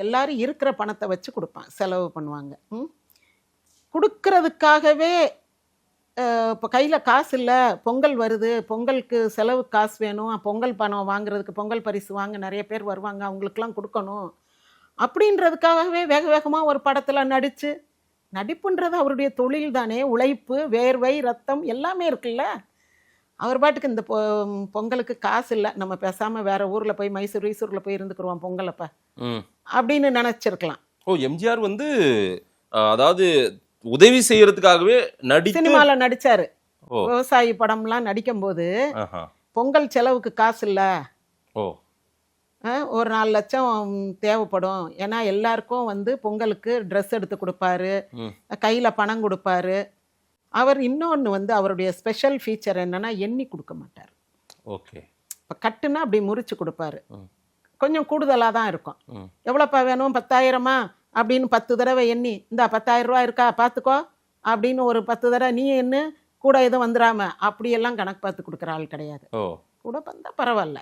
எல்லாரும் இருக்கிற பணத்தை வச்சு கொடுப்பான், செலவு பண்ணுவாங்க. கொடுக்கறதுக்காகவே இப்போ கையில் காசு இல்லை, பொங்கல் வருது, பொங்கலுக்கு செலவு காசு வேணும், பொங்கல் பணம் வாங்குறதுக்கு, பொங்கல் பரிசு வாங்க நிறைய பேர் வருவாங்க, அவங்களுக்கெல்லாம் கொடுக்கணும் அப்படின்றதுக்காகவே வேக வேகமாக ஒரு படத்தில் நடித்து, நடிப்புன்றது அவருடைய தொழில் தானே, உழைப்பு, வேர்வை, ரத்தம் எல்லாமே இருக்குல்ல. அவர் பாட்டுக்கு இந்த பொங்கலுக்கு காசு இல்லை, நம்ம பேசாமல் வேற ஊரில் போய் மைசூரில் போய் இருந்துக்குருவோம் பொங்கலப்ப அப்படின்னு நினச்சிருக்கலாம். எம்ஜிஆர் வந்து அதாவது உதவி செய்யறதுக்காகவே சினிமாவில் நடிச்சாரு. விவசாயி படம்லாம் நடிக்கும் போது பொங்கல் செலவுக்கு காசு இல்லை, ஒரு 4 லட்சம் தேவைப்படும், ஏன்னா எல்லாருக்கும் வந்து பொங்கலுக்கு ட்ரெஸ் எடுத்து கொடுப்பாரு, கையில் பணம் கொடுப்பாரு. அவர் இன்னொன்று வந்து அவருடைய ஸ்பெஷல் ஃபீச்சர் என்னன்னா எண்ணி கொடுக்க மாட்டார். ஓகே, இப்போ கட்டுனா அப்படி முறிச்சு கொடுப்பாரு, கொஞ்சம் கூடுதலாக தான் இருக்கும். எவ்வளோப்பா வேணும், 10,000 அப்படின்னு 10 தடவை எண்ணி, இந்த 10,000 ரூபா இருக்கா பார்த்துக்கோ அப்படின்னு ஒரு 10 தடவை நீ என்ன கூட எதுவும் வந்துடாம அப்படியெல்லாம் கணக்கு பார்த்து கொடுக்குற ஆள் கிடையாது. கூட வந்தால் பரவாயில்ல.